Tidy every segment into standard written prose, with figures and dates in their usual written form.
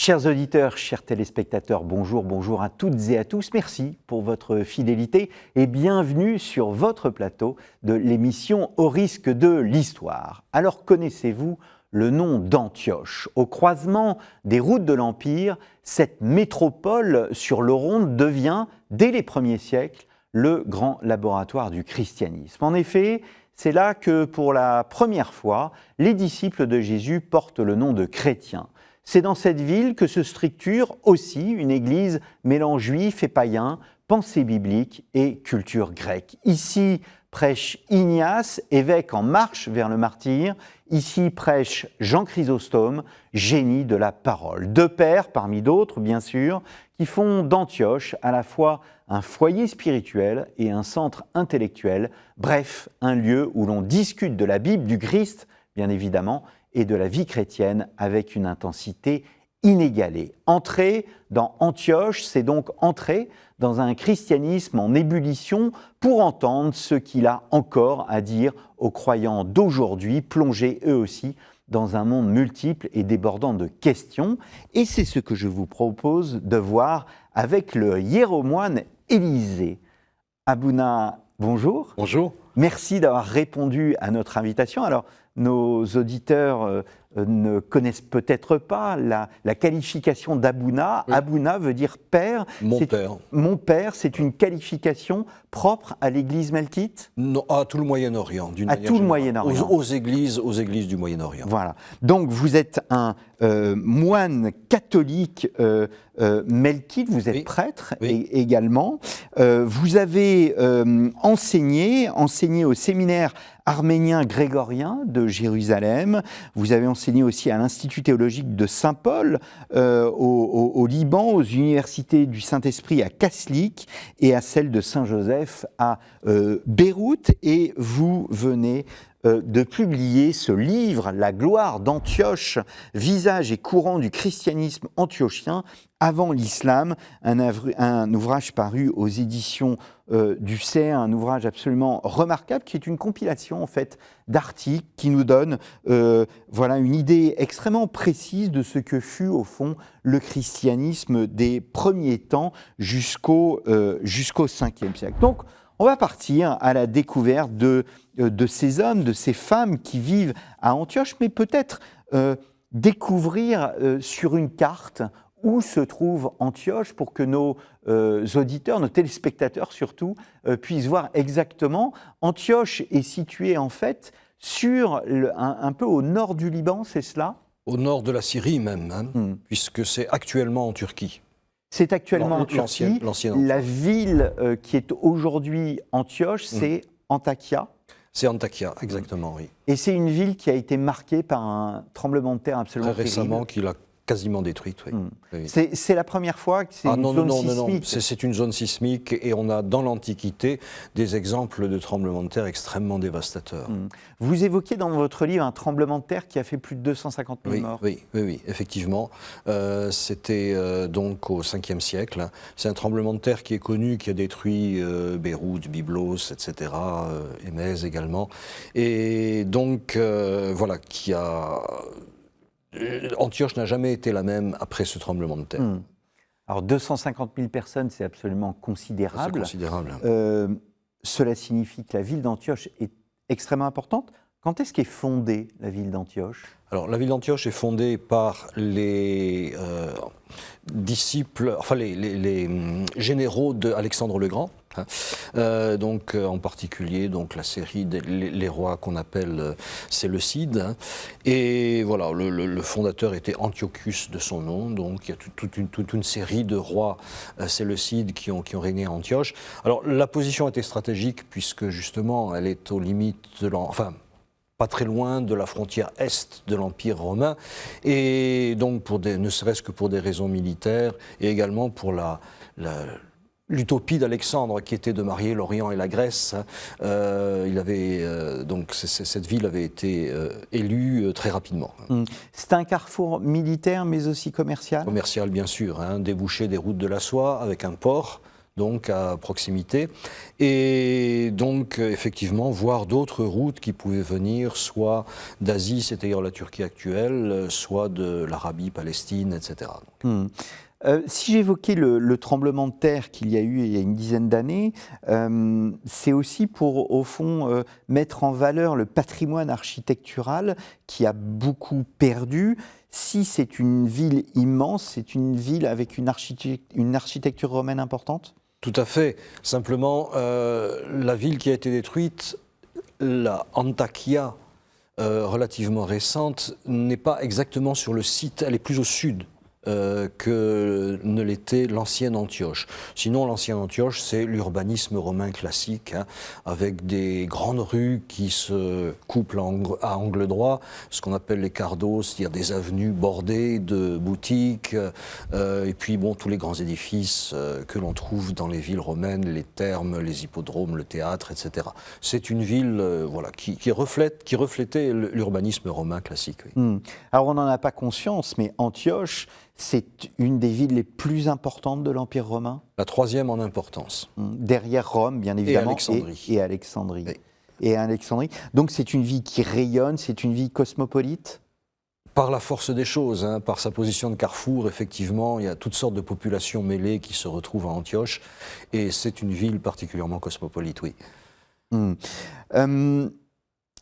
Chers auditeurs, chers téléspectateurs, bonjour, bonjour à toutes et à tous. Merci pour votre fidélité et bienvenue sur votre plateau de l'émission Au risque de l'histoire. Alors connaissez-vous le nom d'Antioche? Au croisement des routes de l'Empire, cette métropole sur le Rhône devient, dès les premiers siècles, le grand laboratoire du christianisme. En effet, c'est là que pour la première fois, les disciples de Jésus portent le nom de chrétiens. C'est dans cette ville que se structure aussi une église mêlant juifs et païens, pensée biblique et culture grecque. Ici prêche Ignace, évêque en marche vers le martyre. Ici prêche Jean Chrysostome, génie de la parole. Deux pères, parmi d'autres bien sûr, qui font d'Antioche à la fois un foyer spirituel et un centre intellectuel, bref, un lieu où l'on discute de la Bible, du Christ, bien évidemment, et de la vie chrétienne avec une intensité inégalée. Entrer dans Antioche, c'est donc entrer dans un christianisme en ébullition pour entendre ce qu'il a encore à dire aux croyants d'aujourd'hui, plongés eux aussi dans un monde multiple et débordant de questions. Et c'est ce que je vous propose de voir avec le hiéromoine Élisée. Abouna, bonjour. Bonjour. Merci d'avoir répondu à notre invitation. Alors, nos auditeurs ne connaissent peut-être pas la qualification d'Abouna. Oui. Abouna veut dire père. Mon père. Mon père, c'est une qualification propre à l'Église melkite? Non, à tout le Moyen-Orient. À tout le Moyen-Orient. Aux églises du Moyen-Orient. Voilà. Donc vous êtes un moine catholique melkite, vous êtes prêtre également. Vous avez enseigné au séminaire arménien grégorien de Jérusalem. Vous avez enseigné aussi à l'Institut théologique de Saint-Paul au Liban, aux universités du Saint-Esprit à Kaslik et à celle de Saint-Joseph à Beyrouth. Et vous venez de publier ce livre, La gloire d'Antioche, visage et courant du christianisme antiochien avant l'islam, un ouvrage paru aux éditions du CERF, un ouvrage absolument remarquable qui est une compilation en fait d'articles qui nous donne voilà, une idée extrêmement précise de ce que fut au fond le christianisme des premiers temps jusqu'au 5e siècle. Donc, on va partir à la découverte de ces hommes, de ces femmes qui vivent à Antioche, mais peut-être découvrir sur une carte où se trouve Antioche pour que nos auditeurs, nos téléspectateurs surtout, puissent voir exactement. Antioche est située en fait sur un peu au nord du Liban, c'est cela? Au nord de la Syrie même, hein, puisque c'est actuellement en Turquie. C'est actuellement en Turquie. La ville qui est aujourd'hui Antioche, c'est Antakya. C'est Antakya, exactement, oui. Et c'est une ville qui a été marquée par un tremblement de terre absolument très récemment, qui l'a quasiment détruite, oui. Oui. C'est la première fois que c'est une zone sismique? Non, c'est une zone sismique et on a dans l'Antiquité des exemples de tremblements de terre extrêmement dévastateurs. Vous évoquez dans votre livre un tremblement de terre qui a fait plus de 250 000 morts. Oui, effectivement. C'était donc au 5e siècle. C'est un tremblement de terre qui est connu, qui a détruit Beyrouth, Byblos, etc., Émèse également. Et donc, voilà, qui a... Antioche n'a jamais été la même après ce tremblement de terre. Alors 250 000 personnes, c'est absolument considérable. C'est considérable. Cela signifie que la ville d'Antioche est extrêmement importante. Quand est-ce qu'est fondée la ville d'Antioche? Alors la ville d'Antioche est fondée par les disciples, enfin les généraux d'Alexandre le Grand. Donc en particulier donc la série les rois qu'on appelle Séleucides, hein. Et voilà, le fondateur était Antiochus de son nom, donc il y a toute une série de rois Séleucides qui ont régné à Antioche. Alors la position était stratégique puisque justement elle est aux limites de pas très loin de la frontière est de l'Empire romain, et donc ne serait-ce que pour des raisons militaires et également pour l'utopie d'Alexandre qui était de marier l'Orient et la Grèce. Donc cette ville avait été élue très rapidement. C'est un carrefour militaire mais aussi commercial? Commercial bien sûr, hein, débouché des routes de la soie avec un port. donc à proximité, et donc effectivement voir d'autres routes qui pouvaient venir soit d'Asie, c'est-à-dire la Turquie actuelle, soit de l'Arabie, Palestine, etc. Si j'évoquais le tremblement de terre qu'il y a eu il y a une dizaine d'années, c'est aussi pour, au fond, mettre en valeur le patrimoine architectural qui a beaucoup perdu. Si c'est une ville immense, c'est une ville avec une architecture romaine importante ? Tout à fait. Simplement, la ville qui a été détruite, la Antakya, relativement récente, n'est pas exactement sur le site, elle est plus au sud que ne l'était l'ancienne Antioche. Sinon, l'ancienne Antioche, c'est l'urbanisme romain classique, hein, avec des grandes rues qui se couplent à angle droit, ce qu'on appelle les cardos, c'est-à-dire des avenues bordées de boutiques, et puis bon, tous les grands édifices que l'on trouve dans les villes romaines, les thermes, les hippodromes, le théâtre, etc. C'est une ville voilà, qui reflétait l'urbanisme romain classique. Oui. Alors, on n'en a pas conscience, mais Antioche, c'est une des villes les plus importantes de l'Empire romain. La troisième en importance. Derrière Rome, bien évidemment. Et Alexandrie. Oui. Et Alexandrie. Donc c'est une ville qui rayonne, c'est une ville cosmopolite. Par la force des choses, hein, par sa position de carrefour, effectivement, il y a toutes sortes de populations mêlées qui se retrouvent à Antioche. Et c'est une ville particulièrement cosmopolite, oui.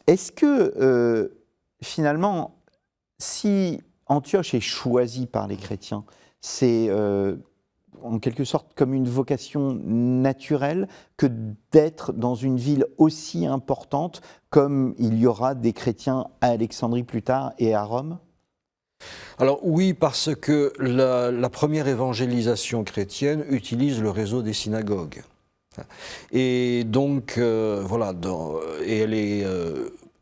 Est-ce que, finalement, si Antioche est choisie par les chrétiens, c'est en quelque sorte comme une vocation naturelle que d'être dans une ville aussi importante comme il y aura des chrétiens à Alexandrie plus tard et à Rome ? Alors oui, parce que la première évangélisation chrétienne utilise le réseau des synagogues. Et donc, voilà, et elle est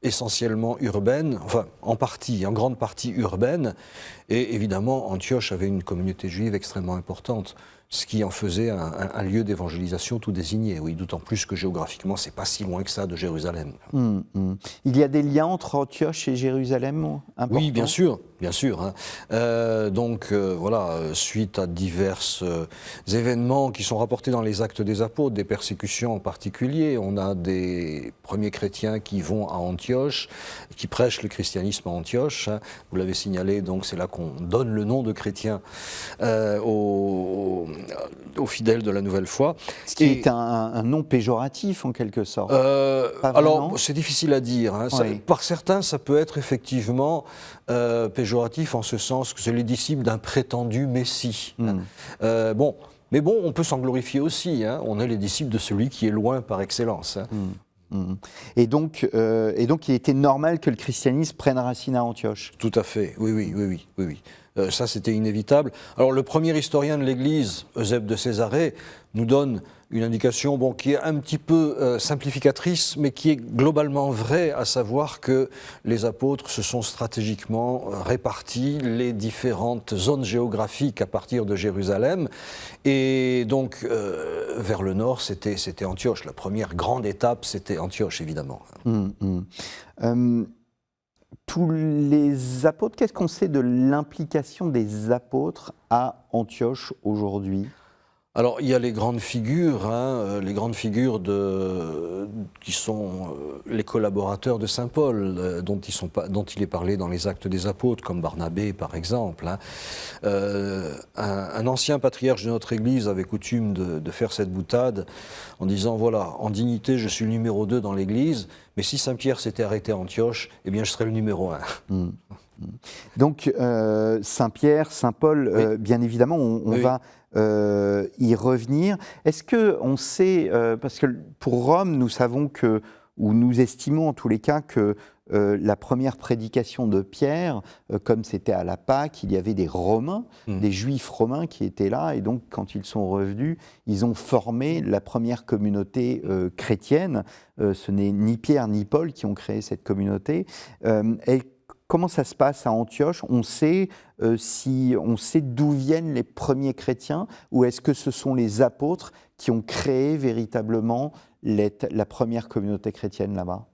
essentiellement urbaine, enfin en partie, en grande partie urbaine, et évidemment Antioche avait une communauté juive extrêmement importante, ce qui en faisait un lieu d'évangélisation tout désigné, oui, d'autant plus que géographiquement c'est pas si loin que ça de Jérusalem. Il y a des liens entre Antioche et Jérusalem importants ? Oui, bien sûr. Hein. Voilà, suite à divers événements qui sont rapportés dans les Actes des Apôtres, des persécutions en particulier, on a des premiers chrétiens qui vont à Antioche, qui prêchent le christianisme à Antioche. Hein. Vous l'avez signalé, donc c'est là qu'on donne le nom de chrétien aux fidèles de la nouvelle foi. Ce qui est un nom péjoratif en quelque sorte. Alors, c'est difficile à dire. Hein. Oui. Par certains, ça peut être effectivement péjoratif en ce sens que c'est les disciples d'un prétendu Messie. Mais bon, on peut s'en glorifier aussi. Hein. On est les disciples de celui qui est loin par excellence. Hein. Et donc, il était normal que le christianisme prenne racine à Antioche. Tout à fait, oui. Ça, c'était inévitable. Alors, le premier historien de l'Église, Eusèbe de Césarée, nous donne une indication qui est un petit peu simplificatrice, mais qui est globalement vraie, à savoir que les apôtres se sont stratégiquement répartis les différentes zones géographiques à partir de Jérusalem. Et donc, vers le nord, c'était Antioche. La première grande étape, c'était Antioche, évidemment. Tous les apôtres, qu'est-ce qu'on sait de l'implication des apôtres à Antioche aujourd'hui ? Alors, il y a les grandes figures, qui sont les collaborateurs de saint Paul, dont il est parlé dans les Actes des Apôtres, comme Barnabé, par exemple. Un ancien patriarche de notre Église avait coutume de faire cette boutade en disant, voilà, en dignité, je suis le numéro 2 dans l'Église, mais si Saint-Pierre s'était arrêté à Antioche, eh bien, je serais le numéro 1. Donc, Saint-Pierre, Saint-Paul, oui. Bien évidemment, on va y revenir. Est-ce qu'on sait, parce que pour Rome, nous savons que, ou nous estimons en tous les cas que la première prédication de Pierre, comme c'était à la Pâque, il y avait des Romains, des Juifs romains qui étaient là, et donc quand ils sont revenus, ils ont formé la première communauté chrétienne. Ce n'est ni Pierre ni Paul qui ont créé cette communauté. Comment ça se passe à Antioche ? On sait d'où viennent les premiers chrétiens, ou est-ce que ce sont les apôtres qui ont créé véritablement la première communauté chrétienne là-bas ?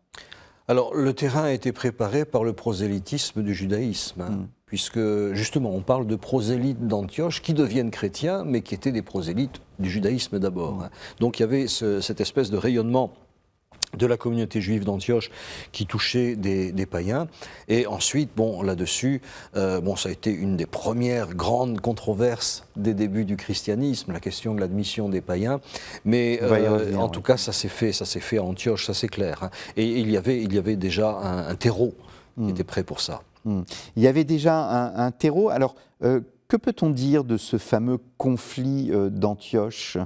Alors, le terrain a été préparé par le prosélytisme du judaïsme, puisque justement on parle de prosélytes d'Antioche qui deviennent chrétiens, mais qui étaient des prosélytes du judaïsme d'abord. Donc il y avait cette espèce de rayonnement de la communauté juive d'Antioche qui touchait des païens. Et ensuite, bon, là-dessus, ça a été une des premières grandes controverses des débuts du christianisme, la question de l'admission des païens. Mais en tout cas, ça s'est fait à Antioche, ça c'est clair. Et il y avait déjà un terreau qui était prêt pour ça. Il y avait déjà un terreau. Alors, que peut-on dire de ce fameux conflit d'Antioche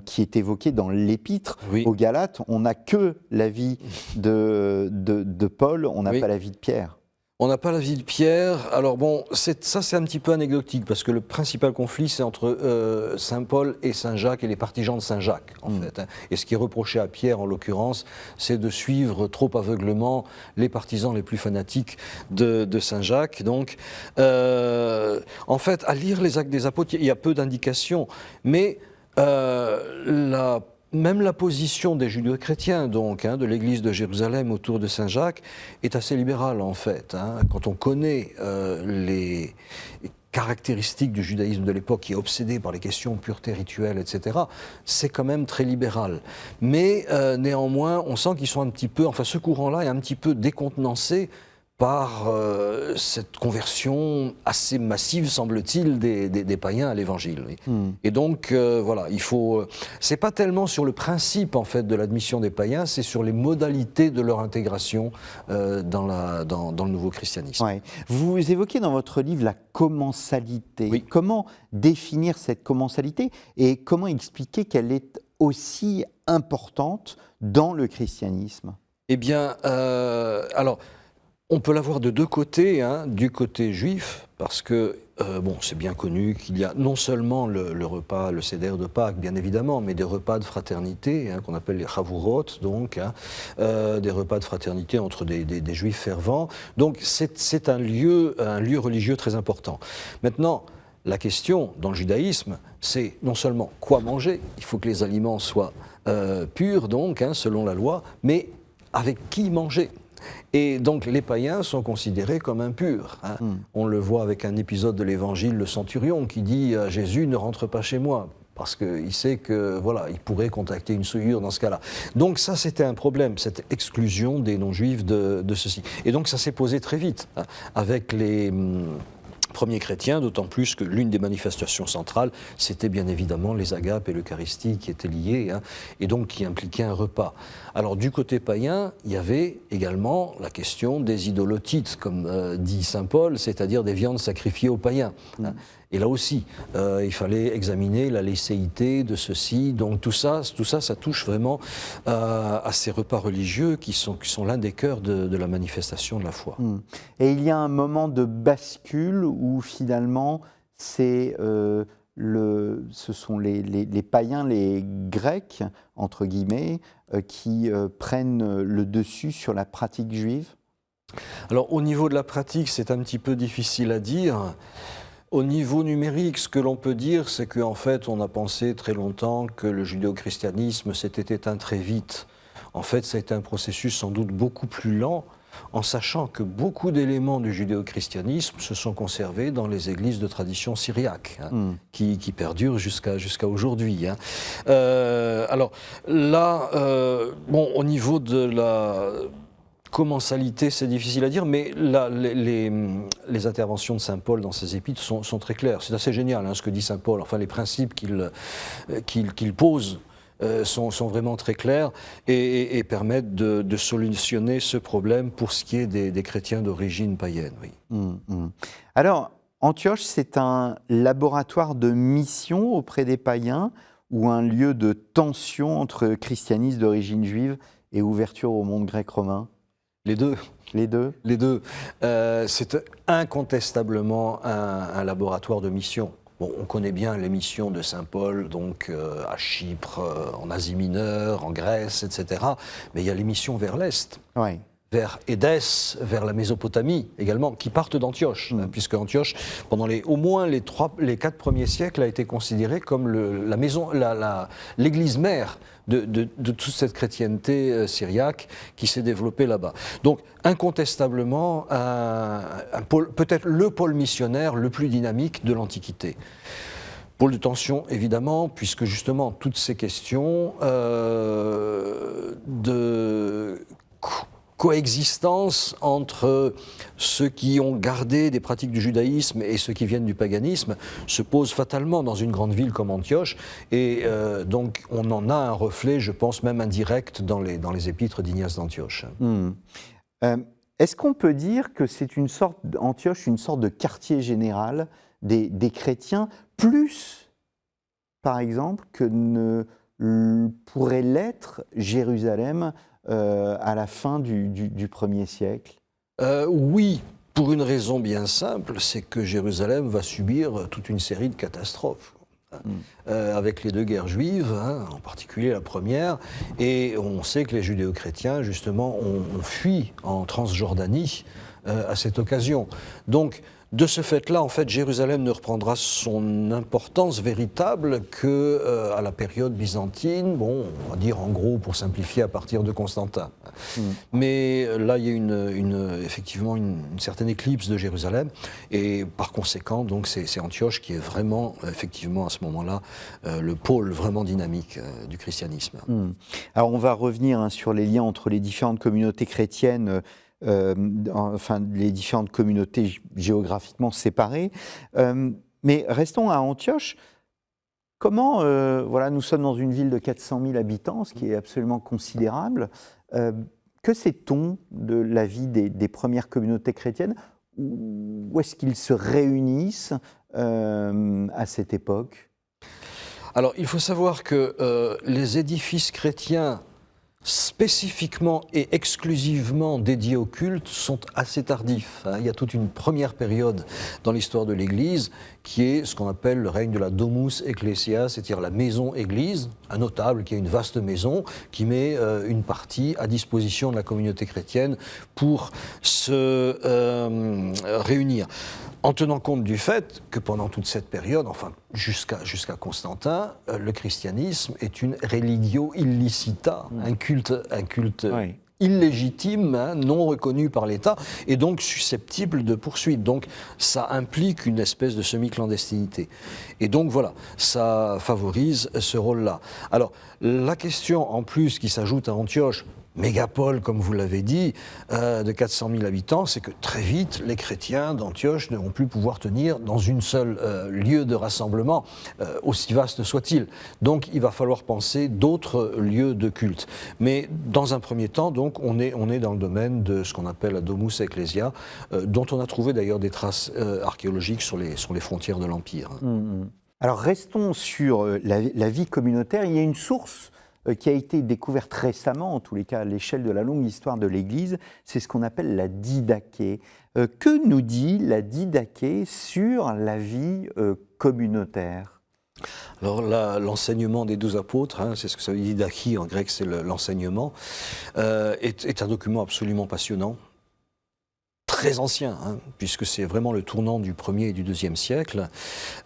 qui est évoqué dans l'Épître aux Galates? On n'a que l'avis de Paul, on n'a pas l'avis de Pierre. On n'a pas l'avis de Pierre. Alors bon, ça c'est un petit peu anecdotique parce que le principal conflit c'est entre Saint Paul et Saint Jacques et les partisans de Saint Jacques en fait. Et ce qui est reproché à Pierre en l'occurrence, c'est de suivre trop aveuglement les partisans les plus fanatiques de Saint Jacques. Donc en fait, à lire les Actes des Apôtres, il y a peu d'indications, mais même la position des judéo-chrétiens, donc, de l'Église de Jérusalem autour de Saint Jacques, est assez libérale en fait. Quand on connaît les caractéristiques du judaïsme de l'époque, qui est obsédé par les questions de pureté rituelle, etc., c'est quand même très libéral. Mais néanmoins, on sent qu'ils sont un petit peu, enfin ce courant-là est un petit peu décontenancé par cette conversion assez massive, semble-t-il, des païens à l'Évangile. Et donc, voilà, c'est pas tellement sur le principe, en fait, de l'admission des païens, c'est sur les modalités de leur intégration dans le nouveau christianisme. Ouais. Vous évoquez dans votre livre la commensalité. Oui. Comment définir cette commensalité et comment expliquer qu'elle est aussi importante dans le christianisme? Eh bien, alors, on peut l'avoir de deux côtés, du côté juif, parce que, c'est bien connu qu'il y a non seulement le repas, le seder de Pâques, bien évidemment, mais des repas de fraternité, qu'on appelle les chavurot, donc, des repas de fraternité entre des juifs fervents. Donc, c'est un lieu religieux très important. Maintenant, la question, dans le judaïsme, c'est non seulement quoi manger, il faut que les aliments soient purs, donc, selon la loi, mais avec qui manger. Et donc les païens sont considérés comme impurs. On le voit avec un épisode de l'Évangile, le centurion, qui dit à Jésus « Ne rentre pas chez moi ». Parce qu'il sait que il pourrait contacter une souillure dans ce cas-là. Donc ça, c'était un problème, cette exclusion des non-juifs de ceci. Et donc ça s'est posé très vite avec les premiers chrétiens, d'autant plus que l'une des manifestations centrales, c'était bien évidemment les agapes et l'Eucharistie qui étaient liées, et donc qui impliquaient un repas. Alors du côté païen, il y avait également la question des idolotites, comme dit saint Paul, c'est-à-dire des viandes sacrifiées aux païens. Et là aussi, il fallait examiner la licéité de ceci. Donc tout ça, ça touche vraiment à ces repas religieux qui sont l'un des cœurs de la manifestation de la foi. Et il y a un moment de bascule où finalement, ce sont les païens, les Grecs, entre guillemets, qui prennent le dessus sur la pratique juive? Alors au niveau de la pratique, c'est un petit peu difficile à dire. Au niveau numérique, ce que l'on peut dire, c'est qu'en fait, on a pensé très longtemps que le judéo-christianisme s'était éteint très vite. En fait, ça a été un processus sans doute beaucoup plus lent, en sachant que beaucoup d'éléments du judéo-christianisme se sont conservés dans les églises de tradition syriaque, qui perdurent jusqu'à aujourd'hui. Alors là, au niveau de la commensalité, c'est difficile à dire, mais là, les interventions de saint Paul dans ses épîtres sont très claires. C'est assez génial ce que dit saint Paul. Enfin, les principes qu'il pose sont vraiment très clairs et permettent de solutionner ce problème pour ce qui est des chrétiens d'origine païenne. Alors, Antioche, c'est un laboratoire de mission auprès des païens ou un lieu de tension entre christianisme d'origine juive et ouverture au monde grec-romain? Les deux. Les deux. Les deux. C'est incontestablement un laboratoire de mission. Bon, on connaît bien les missions de saint Paul, donc à Chypre, en Asie mineure, en Grèce, etc. Mais il y a les missions vers l'Est. Oui. vers Édesse, vers la Mésopotamie également, qui partent d'Antioche, puisque Antioche, pendant au moins les 4 premiers siècles, a été considérée comme l'église mère de toute cette chrétienté syriaque qui s'est développée là-bas. Donc, incontestablement, peut-être le pôle missionnaire le plus dynamique de l'Antiquité. Pôle de tension, évidemment, puisque justement, toutes ces questions de coexistence entre ceux qui ont gardé des pratiques du judaïsme et ceux qui viennent du paganisme se posent fatalement dans une grande ville comme Antioche, et donc on en a un reflet, je pense même indirect, dans les épîtres d'Ignace d'Antioche. Est-ce qu'on peut dire que c'est Antioche, une sorte de quartier général des chrétiens, plus, par exemple, que ne pourrait l'être Jérusalem à la fin du 1er siècle? Oui, pour une raison bien simple, c'est que Jérusalem va subir toute une série de catastrophes. Avec les 2 guerres juives, en particulier la première, et on sait que les judéo-chrétiens, justement, ont fui en Transjordanie à cette occasion. Donc, de ce fait-là, en fait, Jérusalem ne reprendra son importance véritable que à la période byzantine, bon, on va dire en gros, pour simplifier, à partir de Constantin. Mais là, il y a effectivement une certaine éclipse de Jérusalem, et par conséquent, donc, c'est Antioche qui est vraiment, effectivement, à ce moment-là, le pôle vraiment dynamique du christianisme. Alors, on va revenir sur les liens entre les différentes communautés chrétiennes, les différentes communautés géographiquement séparées. Mais restons à Antioche. Comment, nous sommes dans une ville de 400 000 habitants, ce qui est absolument considérable. Que sait-on de la vie des premières communautés chrétiennes? Où est-ce qu'ils se réunissent à cette époque? Alors, il faut savoir que les édifices chrétiens spécifiquement et exclusivement dédiés au culte sont assez tardifs. Il y a toute une première période dans l'histoire de l'Église qui est ce qu'on appelle le règne de la Domus Ecclesia, c'est-à-dire la maison-église, un notable qui a une vaste maison, qui met une partie à disposition de la communauté chrétienne pour se réunir. En tenant compte du fait que pendant toute cette période, enfin jusqu'à Constantin, le christianisme est une religio illicita, un culte oui, illégitime, non reconnu par l'État, et donc susceptible de poursuite. Donc ça implique une espèce de semi-clandestinité. Et donc voilà, ça favorise ce rôle-là. Alors la question en plus qui s'ajoute à Antioche, mégapole, comme vous l'avez dit, de 400 000 habitants, c'est que très vite, les chrétiens d'Antioche ne vont plus pouvoir tenir dans une seule lieu de rassemblement, aussi vaste soit-il. Donc, il va falloir penser d'autres lieux de culte. Mais dans un premier temps, donc, on est dans le domaine de ce qu'on appelle la Domus Ecclesia, dont on a trouvé d'ailleurs des traces archéologiques sur les frontières de l'Empire. Alors, restons sur la vie communautaire. Il y a une source qui a été découverte récemment, en tous les cas à l'échelle de la longue histoire de l'Église, c'est ce qu'on appelle la Didaché. Que nous dit la Didaché sur la vie communautaire? Alors l'enseignement des 12 apôtres, c'est ce que ça veut dire, Didaché en grec, c'est l'enseignement, est un document absolument passionnant. Très ancien, puisque c'est vraiment le tournant du 1er et du 2e siècle,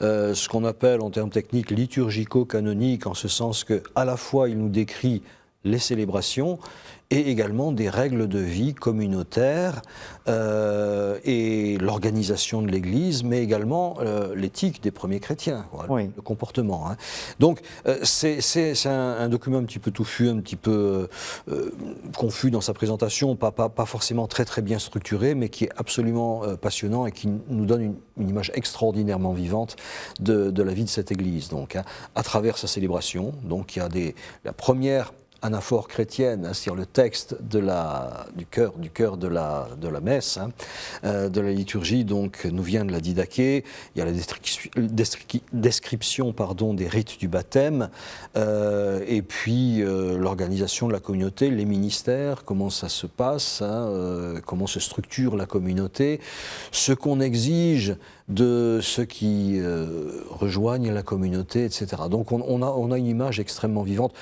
ce qu'on appelle en termes techniques liturgico-canonique, en ce sens qu'à la fois il nous décrit les célébrations et également des règles de vie communautaires et l'organisation de l'Église, mais également l'éthique des premiers chrétiens, oui, le comportement. Donc c'est un document un petit peu touffu, un petit peu confus dans sa présentation, pas forcément très bien structuré, mais qui est absolument passionnant et qui nous donne une image extraordinairement vivante de la vie de cette Église. Donc, à travers sa célébration, donc il y a la première anaphore chrétienne, sur le texte du cœur de la messe, de la liturgie, donc nous vient de la Didaché. Il y a la description des rites du baptême, et puis l'organisation de la communauté, les ministères, comment ça se passe, comment se structure la communauté, ce qu'on exige de ceux qui rejoignent la communauté, etc. Donc on a une image extrêmement vivante,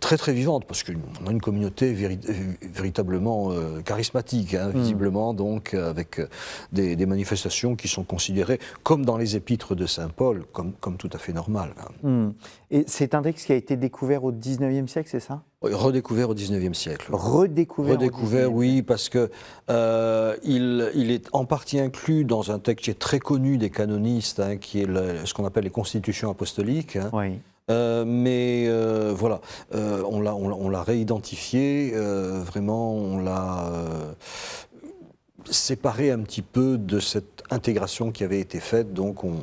très très vivante, parce qu'on a une communauté véritablement charismatique, hein, visiblement, donc avec des manifestations qui sont considérées, comme dans les épîtres de Saint Paul, comme tout à fait normales. Et c'est un texte qui a été découvert au XIXe siècle, c'est ça? Redécouvert au XIXe siècle. Redécouvert, oui, parce que il est en partie inclus dans un texte qui est très connu des canonistes, hein, qui est ce qu'on appelle les constitutions apostoliques. Hein. Oui. Mais voilà, on l'a réidentifié, vraiment, on l'a séparé un petit peu de cette intégration qui avait été faite, donc on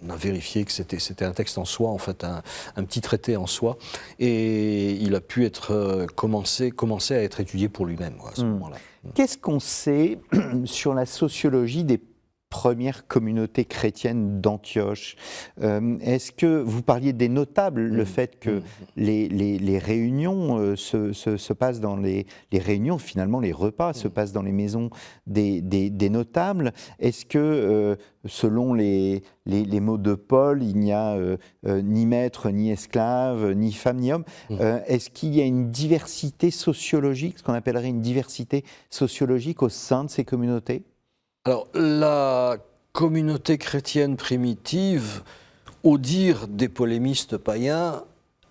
a vérifié que c'était un texte en soi, en fait, un petit traité en soi, et il a pu être commencer à être étudié pour lui-même à ce moment-là. Qu'est-ce qu'on sait sur la sociologie des premières communautés chrétiennes d'Antioche? Est-ce que vous parliez des notables, le fait que les réunions se passent dans les réunions, finalement les repas se passent dans les maisons des notables? Est-ce que selon les mots de Paul, il n'y a ni maître, ni esclave, ni femme, ni homme? Est-ce qu'il y a une diversité sociologique, ce qu'on appellerait une diversité sociologique au sein de ces communautés? Alors, la communauté chrétienne primitive, au dire des polémistes païens,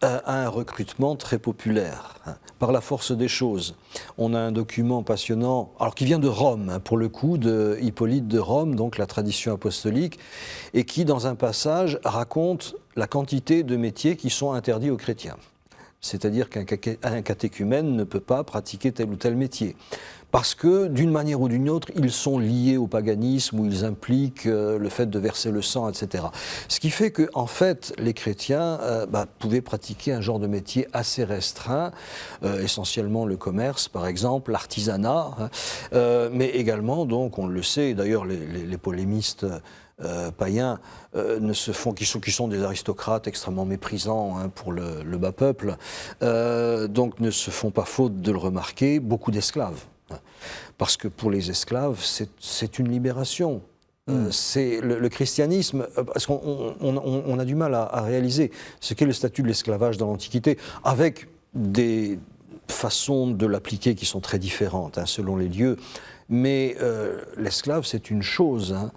a un recrutement très populaire, hein, par la force des choses. On a un document passionnant, alors qui vient de Rome, hein, pour le coup, de Hippolyte de Rome, donc la tradition apostolique, et qui, dans un passage, raconte la quantité de métiers qui sont interdits aux chrétiens. C'est-à-dire qu'un catéchumène ne peut pas pratiquer tel ou tel métier. Parce que, d'une manière ou d'une autre, ils sont liés au paganisme, ou ils impliquent le fait de verser le sang, etc. Ce qui fait que, en fait, les chrétiens pouvaient pratiquer un genre de métier assez restreint, essentiellement le commerce, par exemple, l'artisanat, hein, mais également, donc, on le sait, d'ailleurs, les polémistes païens qui sont des aristocrates extrêmement méprisants, hein, pour le bas peuple, donc ne se font pas faute de le remarquer, beaucoup d'esclaves. Parce que pour les esclaves, c'est une libération. C'est le christianisme, parce qu'on a du mal à réaliser ce qu'est le statut de l'esclavage dans l'Antiquité, avec des façons de l'appliquer qui sont très différentes, hein, selon les lieux. Mais l'esclave, c'est une chose, hein.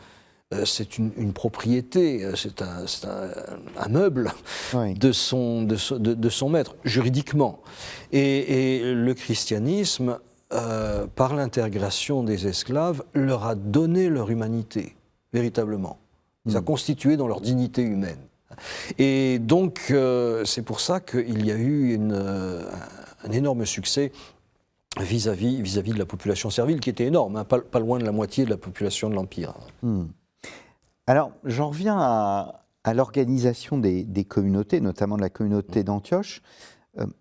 C'est une propriété, c'est un meuble, oui, de son maître, juridiquement. Et le christianisme, par l'intégration des esclaves, leur a donné leur humanité, véritablement. Ça a constitué dans leur dignité humaine. Et donc, c'est pour ça qu'il y a eu un énorme succès vis-à-vis de la population servile, qui était énorme, hein, pas loin de la moitié de la population de l'Empire. Alors, j'en reviens à l'organisation des communautés, notamment de la communauté d'Antioche.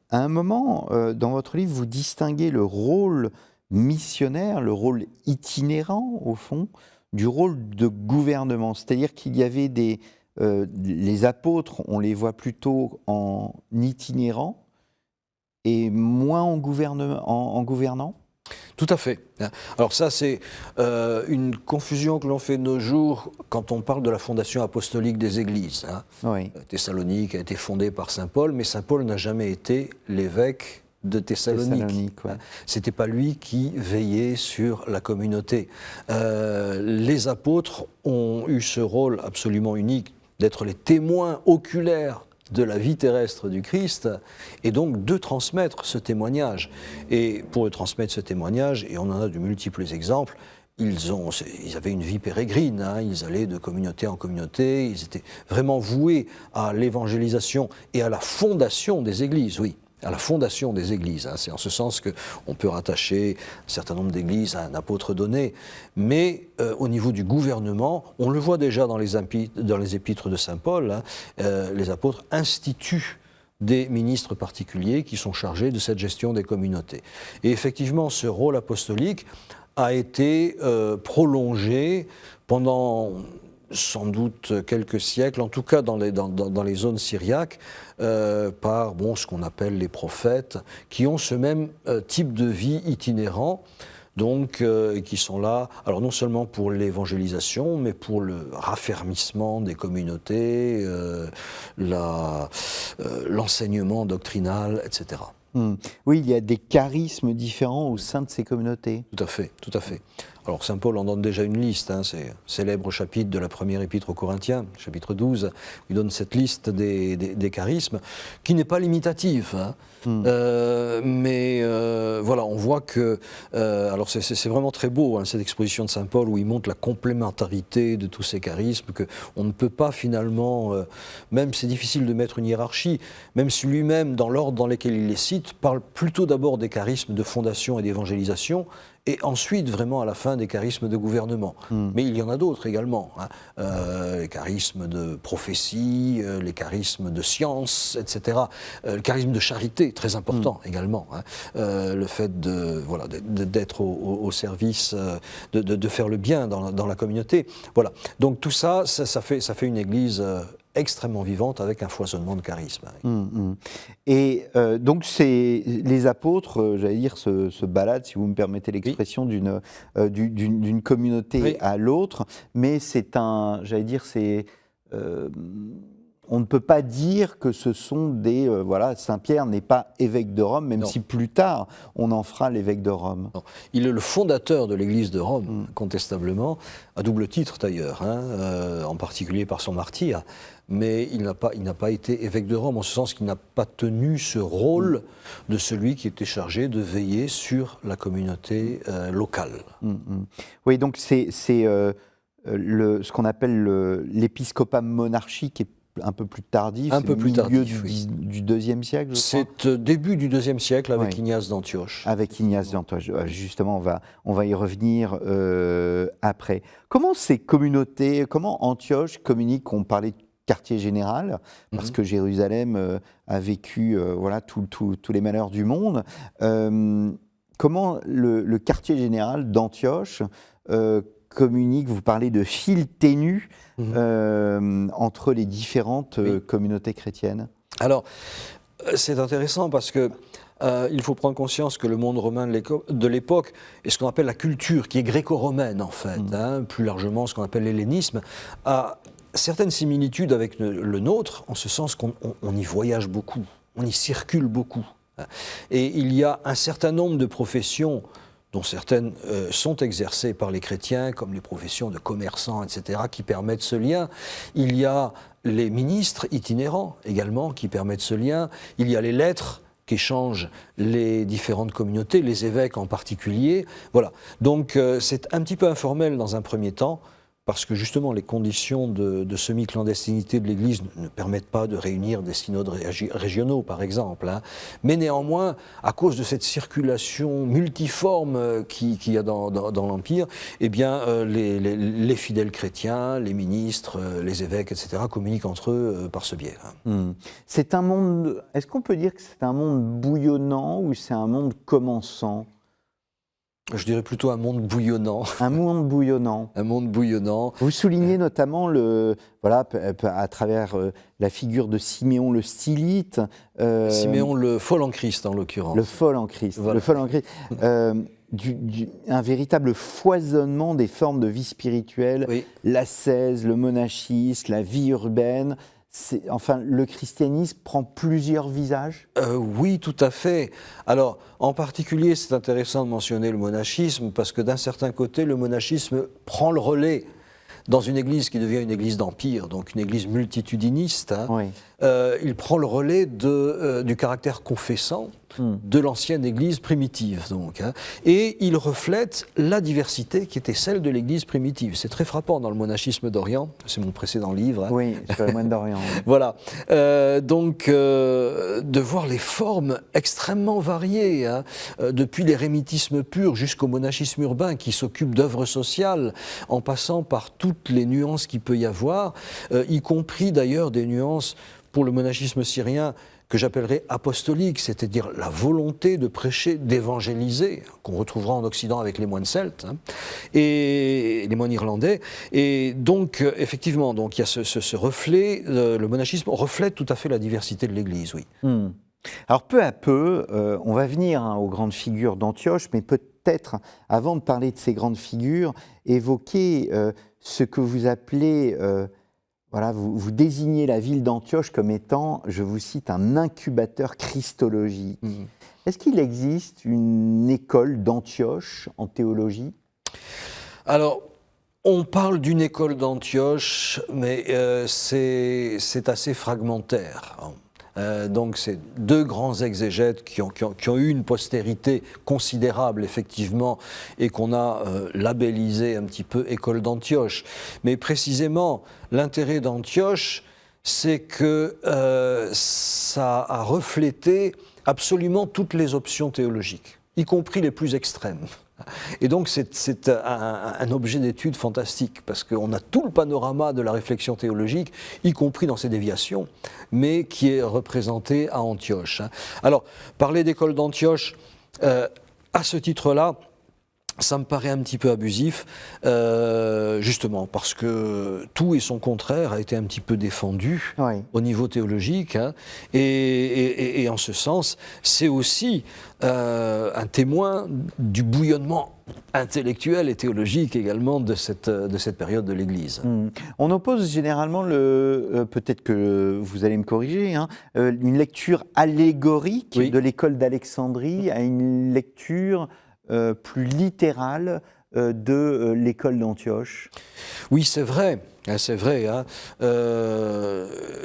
À un moment, dans votre livre, vous distinguez le rôle missionnaire, le rôle itinérant, au fond, du rôle de gouvernement. C'est-à-dire qu'il y avait les apôtres, on les voit plutôt en itinérant et moins en gouvernant. Tout à fait. Alors ça, c'est une confusion que l'on fait de nos jours quand on parle de la fondation apostolique des églises. Hein. Oui. Thessalonique a été fondée par saint Paul, mais saint Paul n'a jamais été l'évêque de Thessalonique. Ouais. C'était pas lui qui veillait sur la communauté. Les apôtres ont eu ce rôle absolument unique d'être les témoins oculaires de la vie terrestre du Christ, et donc de transmettre ce témoignage. Et pour transmettre ce témoignage, et on en a de multiples exemples, ils avaient une vie pérégrine, hein, ils allaient de communauté en communauté, ils étaient vraiment voués à l'évangélisation et à la fondation des églises, oui. À la fondation des églises. Hein. C'est en ce sens qu'on peut rattacher un certain nombre d'églises à un apôtre donné. Mais au niveau du gouvernement, on le voit déjà dans les épîtres de saint Paul, hein, les apôtres instituent des ministres particuliers qui sont chargés de cette gestion des communautés. Et effectivement, ce rôle apostolique a été prolongé pendant sans doute quelques siècles, en tout cas dans les zones syriaques, par ce qu'on appelle les prophètes, qui ont ce même type de vie itinérant, donc qui sont là, alors non seulement pour l'évangélisation, mais pour le raffermissement des communautés, l'enseignement doctrinal, etc. Oui, il y a des charismes différents au sein de ces communautés. Tout à fait, tout à fait. Alors Saint Paul en donne déjà une liste, hein, c'est le célèbre chapitre de la première épître aux Corinthiens, chapitre 12, où il donne cette liste des charismes, qui n'est pas limitative, hein. Mais voilà, on voit que, alors c'est vraiment très beau, hein, cette exposition de Saint Paul, où il montre la complémentarité de tous ces charismes, qu'on ne peut pas finalement, même c'est difficile de mettre une hiérarchie, même si lui-même, dans l'ordre dans lequel il les cite, parle plutôt d'abord des charismes de fondation et d'évangélisation, et ensuite vraiment à la fin des charismes de gouvernement. Mais il y en a d'autres également, hein. Les charismes de prophétie, les charismes de science, etc. Le charisme de charité, très important également, hein. Le fait d'être au service, de faire le bien dans la communauté. Voilà. Donc tout ça, ça fait une église extrêmement vivante avec un foisonnement de charisme. Et donc les apôtres, j'allais dire, se baladent, si vous me permettez l'expression, d'une communauté à l'autre, mais j'allais dire, on ne peut pas dire que ce sont des... Saint-Pierre n'est pas évêque de Rome, même si plus tard, on en fera l'évêque de Rome. Non. Il est le fondateur de l'Église de Rome, incontestablement, à double titre d'ailleurs, hein, en particulier par son martyre, mais il n'a pas été évêque de Rome, en ce sens qu'il n'a pas tenu ce rôle de celui qui était chargé de veiller sur la communauté locale. Oui, donc c'est ce qu'on appelle l'épiscopat monarchique est un peu plus tardif, un peu plus tardif, du IIe siècle, je crois. C'est début du IIe siècle avec Ignace d'Antioche. Avec Ignace d'Antioche. Justement, on va y revenir après. Comment ces communautés, comment Antioche communique? On parlait de quartier général, parce que Jérusalem a vécu tous les malheurs du monde. Comment le quartier général d'Antioche communique? Vous parlez de fil ténu entre les différentes communautés chrétiennes. Alors, c'est intéressant parce que il faut prendre conscience que le monde romain de l'époque est ce qu'on appelle la culture, qui est gréco-romaine en fait, hein, plus largement ce qu'on appelle l'hellénisme, a certaines similitudes avec le nôtre, en ce sens qu'on y voyage beaucoup, on y circule beaucoup. Et il y a un certain nombre de professions dont certaines sont exercées par les chrétiens, comme les professions de commerçants, etc., qui permettent ce lien. Il y a les ministres itinérants également qui permettent ce lien. Il y a les lettres qu'échangent les différentes communautés, les évêques en particulier. Voilà. Donc c'est un petit peu informel dans un premier temps, parce que justement les conditions de semi-clandestinité de l'Église ne permettent pas de réunir des synodes régionaux, par exemple, hein. Mais néanmoins, à cause de cette circulation multiforme qu'il y a dans l'Empire, eh bien, les fidèles chrétiens, les ministres, les évêques, etc., communiquent entre eux par ce biais, hein. C'est un monde... Est-ce qu'on peut dire que c'est un monde bouillonnant ou c'est un monde commençant? Je dirais plutôt un monde bouillonnant. Un monde bouillonnant. Un monde bouillonnant. Vous soulignez notamment à travers la figure de Siméon le Stylite. Siméon le fol en Christ, en l'occurrence. Le fol en Christ. Voilà. Le fol en Christ. Un véritable foisonnement des formes de vie spirituelle, l'ascèse, le monachisme, la vie urbaine. Enfin, le christianisme prend plusieurs visages? Oui, tout à fait. Alors, en particulier, c'est intéressant de mentionner le monachisme, parce que d'un certain côté, le monachisme prend le relais dans une église qui devient une église d'empire, donc une église multitudiniste. Hein. Il prend le relais du caractère confessant de l'ancienne église primitive, donc, hein. Et il reflète la diversité qui était celle de l'église primitive. C'est très frappant dans le monachisme d'Orient, c'est mon précédent livre, hein. Oui, sur le moine d'Orient. Voilà, donc de voir les formes extrêmement variées, hein, depuis l'érémitisme pur jusqu'au monachisme urbain qui s'occupe d'œuvres sociales, en passant par toutes les nuances qu'il peut y avoir, y compris d'ailleurs des nuances pour le monachisme syrien que j'appellerais apostolique, c'est-à-dire la volonté de prêcher, d'évangéliser, qu'on retrouvera en Occident avec les moines celtes, hein, et les moines irlandais. Et donc, effectivement, donc, il y a ce reflet, le monachisme reflète tout à fait la diversité de l'Église, oui. Alors, peu à peu, on va venir aux grandes figures d'Antioche, mais peut-être, avant de parler de ces grandes figures, évoquer ce que vous appelez, voilà, vous désignez la ville d'Antioche comme étant, je vous cite, un incubateur christologique. Est-ce qu'il existe une école d'Antioche en théologie? Alors, on parle d'une école d'Antioche, mais c'est assez fragmentaire. Donc, c'est deux grands exégètes qui ont eu une postérité considérable, effectivement, et qu'on a labellisé un petit peu école d'Antioche. Mais précisément, l'intérêt d'Antioche, c'est que ça a reflété absolument toutes les options théologiques, y compris les plus extrêmes. Et donc c'est un objet d'étude fantastique, parce qu'on a tout le panorama de la réflexion théologique, y compris dans ses déviations, mais qui est représenté à Antioche. Alors, parler d'école d'Antioche, à ce titre-là, ça me paraît un petit peu abusif, justement parce que tout et son contraire a été un petit peu défendu au niveau théologique, et en ce sens, c'est aussi un témoin du bouillonnement intellectuel et théologique également de cette période de l'Église. On oppose généralement, peut-être que vous allez me corriger, une lecture allégorique de l'école d'Alexandrie à une lecture plus littérale de l'école d'Antioche. Oui, c'est vrai. C'est vrai.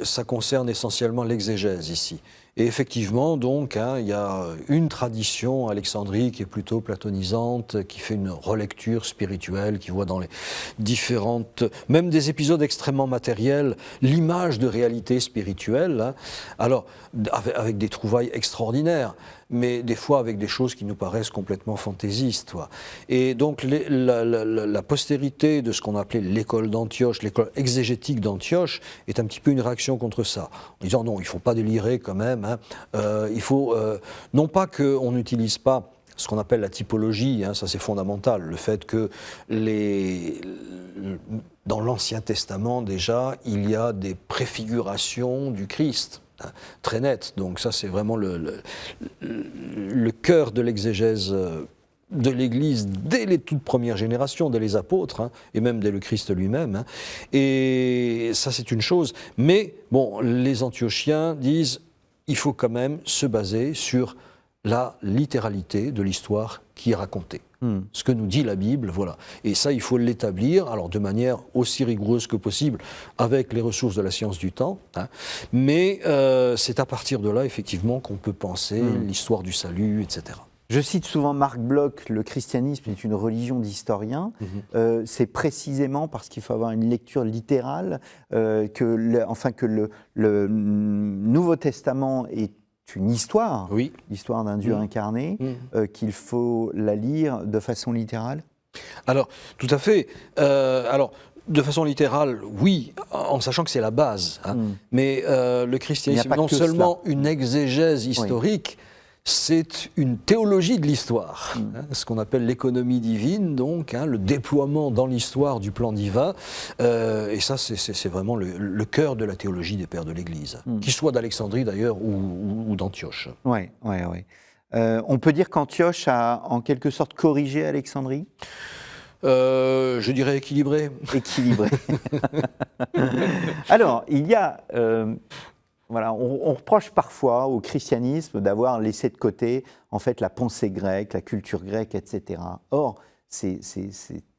Ça concerne essentiellement l'exégèse ici. Et effectivement, donc, il y a une tradition alexandrie qui est plutôt platonisante, qui fait une relecture spirituelle, qui voit dans les différentes, même des épisodes extrêmement matériels, l'image de réalité spirituelle, alors avec des trouvailles extraordinaires, mais des fois avec des choses qui nous paraissent complètement fantaisistes. Et donc la postérité de ce qu'on appelait l'école d'Antioche, l'école exégétique d'Antioche, est un petit peu une réaction contre ça, en disant non, il ne faut pas délirer quand même, il faut, non pas qu'on n'utilise pas ce qu'on appelle la typologie, ça c'est fondamental, le fait que dans l'Ancien Testament déjà, il y a des préfigurations du Christ, très nettes, donc ça c'est vraiment le cœur de l'exégèse de l'Église dès les toutes premières générations, dès les apôtres, et même dès le Christ lui-même, et ça c'est une chose, mais bon, les Antiochiens disent il faut quand même se baser sur la littéralité de l'histoire qui est racontée. Ce que nous dit la Bible, voilà. Et ça, il faut l'établir, alors de manière aussi rigoureuse que possible, avec les ressources de la science du temps. Mais c'est à partir de là, effectivement, qu'on peut penser l'histoire du salut, etc. Je cite souvent Marc Bloch, le christianisme est une religion d'historiens. C'est précisément parce qu'il faut avoir une lecture littérale que le Nouveau Testament est une histoire, l'histoire d'un Dieu incarné, qu'il faut la lire de façon littérale? Alors, tout à fait. De façon littérale, oui, en sachant que c'est la base. Mais le christianisme, non seulement une exégèse historique, c'est une théologie de l'histoire, ce qu'on appelle l'économie divine, donc le déploiement dans l'histoire du plan divin. Et ça, c'est vraiment le cœur de la théologie des pères de l'Église, qu'ils soient d'Alexandrie d'ailleurs ou d'Antioche. Oui. On peut dire qu'Antioche a en quelque sorte corrigé Alexandrie? Je dirais équilibré. Équilibré. Alors, il y a... Voilà, on reproche parfois au christianisme d'avoir laissé de côté en fait la pensée grecque, la culture grecque, etc. Or, c'est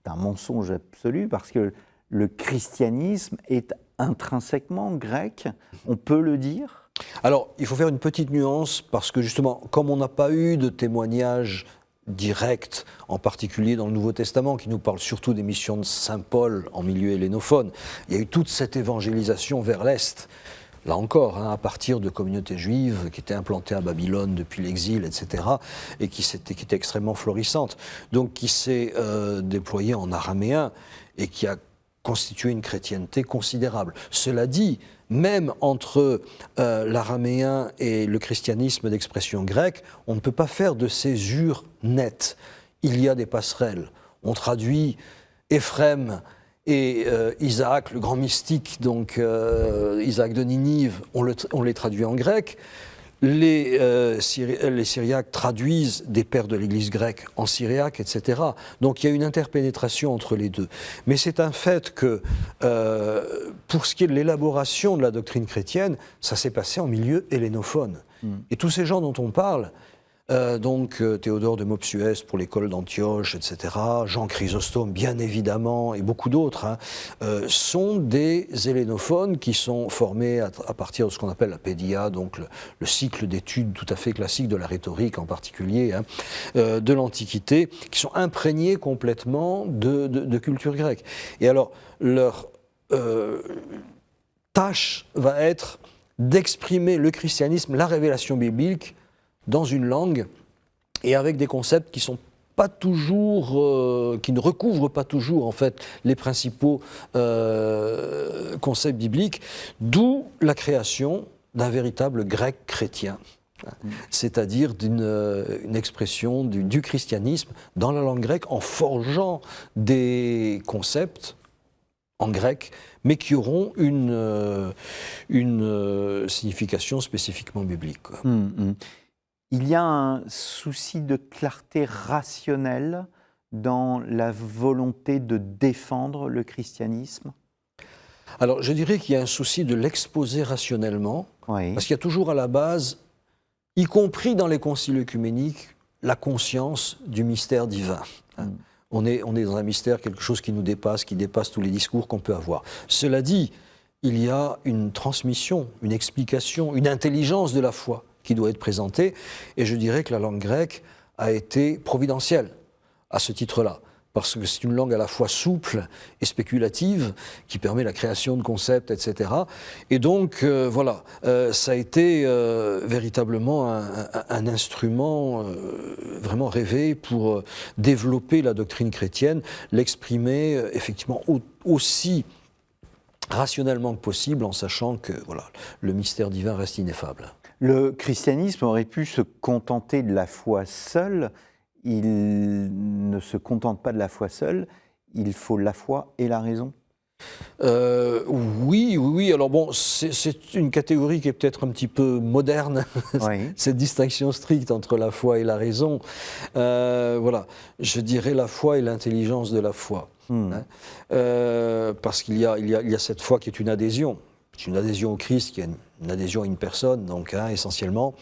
un mensonge absolu parce que le christianisme est intrinsèquement grec, on peut le dire. Alors, il faut faire une petite nuance parce que justement, comme on n'a pas eu de témoignages directs, en particulier dans le Nouveau Testament, qui nous parle surtout des missions de Saint Paul en milieu hellénophone, il y a eu toute cette évangélisation vers l'Est. Là encore, à partir de communautés juives qui étaient implantées à Babylone depuis l'exil, etc., et qui étaient extrêmement florissantes, donc qui s'est déployée en araméen et qui a constitué une chrétienté considérable. Cela dit, même entre l'araméen et le christianisme d'expression grecque, on ne peut pas faire de césure nette. Il y a des passerelles. On traduit Éphrem et Isaac, le grand mystique, donc Isaac de Ninive, on les traduit en grec. les Syriaques traduisent des pères de l'Église grecque en syriaque, etc. Donc il y a une interpénétration entre les deux. Mais c'est un fait que, pour ce qui est de l'élaboration de la doctrine chrétienne, ça s'est passé en milieu hellénophone. Et tous ces gens dont on parle, Théodore de Mopsuès pour l'école d'Antioche, etc., Jean Chrysostome, bien évidemment, et beaucoup d'autres, sont des hellénophones qui sont formés à partir de ce qu'on appelle la pédia, donc le cycle d'études tout à fait classique de la rhétorique en particulier, de l'Antiquité, qui sont imprégnés complètement de culture grecque. Et alors, leur tâche va être d'exprimer le christianisme, la révélation biblique, dans une langue et avec des concepts qui sont pas toujours, qui ne recouvrent pas toujours en fait les principaux concepts bibliques, d'où la création d'un véritable grec chrétien, c'est-à-dire une expression du christianisme dans la langue grecque en forgeant des concepts en grec, mais qui auront une signification spécifiquement biblique. Il y a un souci de clarté rationnelle dans la volonté de défendre le christianisme? Alors, je dirais qu'il y a un souci de l'exposer rationnellement, Oui. parce qu'il y a toujours à la base, y compris dans les conciles œcuméniques, la conscience du mystère divin. On est dans un mystère, quelque chose qui nous dépasse, qui dépasse tous les discours qu'on peut avoir. Cela dit, il y a une transmission, une explication, une intelligence de la foi qui doit être présentée, et je dirais que la langue grecque a été providentielle à ce titre-là, parce que c'est une langue à la fois souple et spéculative, qui permet la création de concepts, etc. Et donc, ça a été véritablement un instrument vraiment rêvé pour développer la doctrine chrétienne, l'exprimer effectivement aussi rationnellement que possible, en sachant que le mystère divin reste ineffable. Le christianisme aurait pu se contenter de la foi seule. Il ne se contente pas de la foi seule. Il faut la foi et la raison. Oui. Alors bon, c'est une catégorie qui est peut-être un petit peu moderne, Oui. cette distinction stricte entre la foi et la raison. Je dirais la foi et l'intelligence de la foi. Parce qu'il y a cette foi qui est une adhésion. C'est une adhésion au Christ, qui est une adhésion à une personne, donc essentiellement.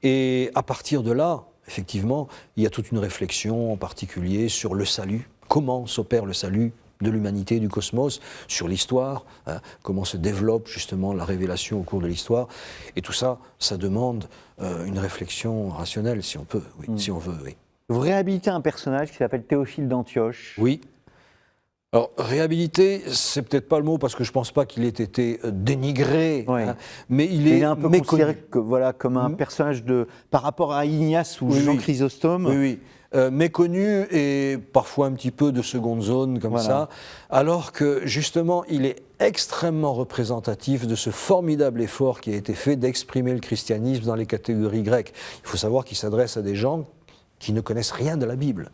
Et à partir de là, effectivement, il y a toute une réflexion en particulier sur le salut. Comment s'opère le salut de l'humanité, du cosmos, sur l'histoire, comment se développe justement la révélation au cours de l'histoire. Et tout ça, ça demande une réflexion rationnelle, si on peut, si on veut. Oui. Vous réhabilitez un personnage qui s'appelle Théophile d'Antioche. Oui. Alors, réhabilité, c'est peut-être pas le mot, parce que je pense pas qu'il ait été dénigré, mais il est un peu méconnu. considéré comme un personnage par rapport à Ignace ou Jean Chrysostome. Oui. Méconnu et parfois un petit peu de seconde zone comme ça, alors que justement il est extrêmement représentatif de ce formidable effort qui a été fait d'exprimer le christianisme dans les catégories grecques. Il faut savoir qu'il s'adresse à des gens qui ne connaissent rien de la Bible.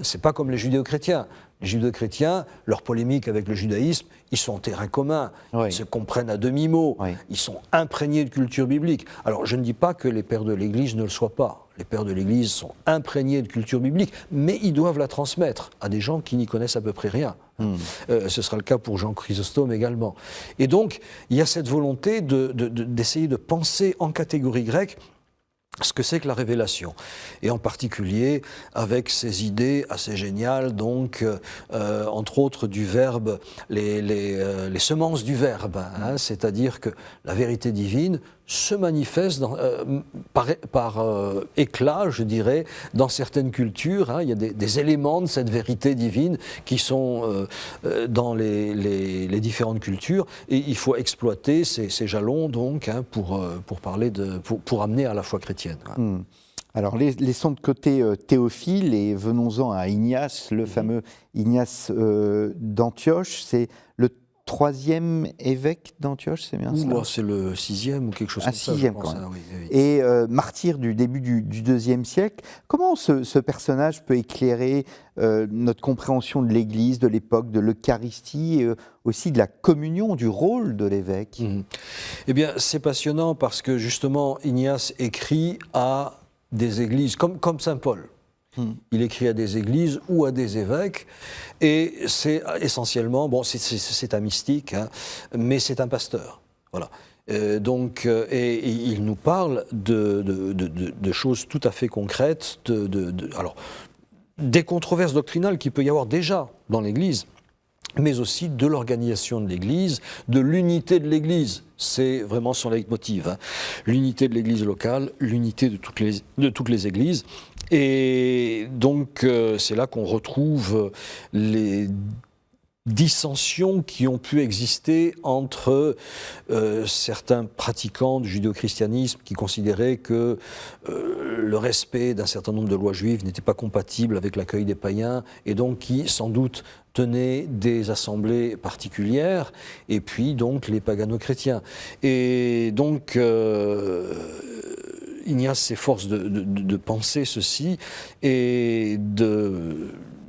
C'est pas comme les judéo-chrétiens. Les judéo-chrétiens, leur polémique avec le judaïsme, ils sont en terrain commun, ils se comprennent à demi-mot, ils sont imprégnés de culture biblique. Alors je ne dis pas que les pères de l'Église ne le soient pas. Les pères de l'Église sont imprégnés de culture biblique, mais ils doivent la transmettre à des gens qui n'y connaissent à peu près rien. Ce sera le cas pour Jean Chrysostome également. Et donc, il y a cette volonté d'essayer de penser en catégorie grecque ce que c'est que la révélation, et en particulier avec ces idées assez géniales, donc entre autres du verbe, les semences du verbe, c'est-à-dire que la vérité divine se manifeste par éclat, je dirais, dans certaines cultures. Il y a des éléments de cette vérité divine qui sont dans les différentes cultures, et il faut exploiter ces jalons donc pour amener à la foi chrétienne. Alors, laissons de côté Théophile et venons-en à Ignace, le fameux Ignace d'Antioche. C'est le troisième évêque d'Antioche, c'est bien ça? C'est le 6e ou quelque chose comme ça. Sixième, je pense, quand même. hein, oui, oui. Et martyr du début du IIe siècle. Comment ce personnage peut éclairer notre compréhension de l'Église, de l'époque, de l'Eucharistie, et aussi de la communion, du rôle de l'évêque? Eh bien, c'est passionnant parce que justement, Ignace écrit à des églises, comme saint Paul. Il écrit à des églises ou à des évêques, et c'est essentiellement, c'est un mystique, hein, mais c'est un pasteur. Voilà. Et il nous parle de choses tout à fait concrètes, alors, des controverses doctrinales qu'il peut y avoir déjà dans l'Église, mais aussi de l'organisation de l'Église, de l'unité de l'Église. C'est vraiment son leitmotiv, hein. L'unité de l'Église locale, l'unité de toutes les Églises. Et donc, c'est là qu'on retrouve les dissensions qui ont pu exister entre certains pratiquants du judéo-christianisme qui considéraient que le respect d'un certain nombre de lois juives n'était pas compatible avec l'accueil des païens, et donc qui, sans doute, tenaient des assemblées particulières, et puis donc les pagano-chrétiens. Et donc Ignace s'efforce de penser ceci et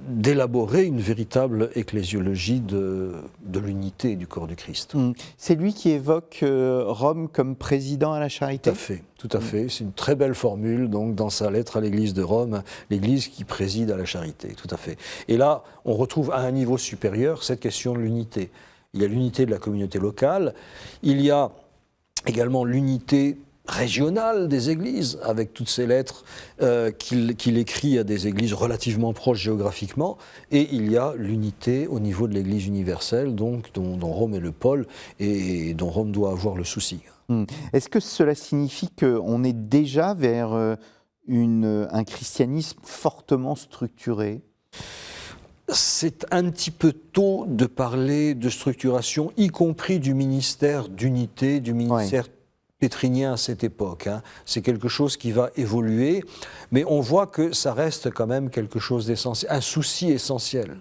d'élaborer une véritable ecclésiologie de l'unité du corps du Christ. C'est lui qui évoque Rome comme président à la charité? Tout à fait. C'est une très belle formule, donc, dans sa lettre à l'Église de Rome, l'Église qui préside à la charité, tout à fait. Et là, on retrouve à un niveau supérieur cette question de l'unité. Il y a l'unité de la communauté locale, il y a également l'unité régionale des églises, avec toutes ces lettres qu'il écrit à des églises relativement proches géographiquement, et il y a l'unité au niveau de l'église universelle, donc, dont Rome est le pôle, et dont Rome doit avoir le souci. Est-ce que cela signifie qu'on est déjà vers un christianisme fortement structuré? C'est un petit peu tôt de parler de structuration, y compris du ministère d'unité, du ministère pétrinien à cette époque, hein. C'est quelque chose qui va évoluer, mais on voit que ça reste quand même quelque chose d'essentiel, un souci essentiel,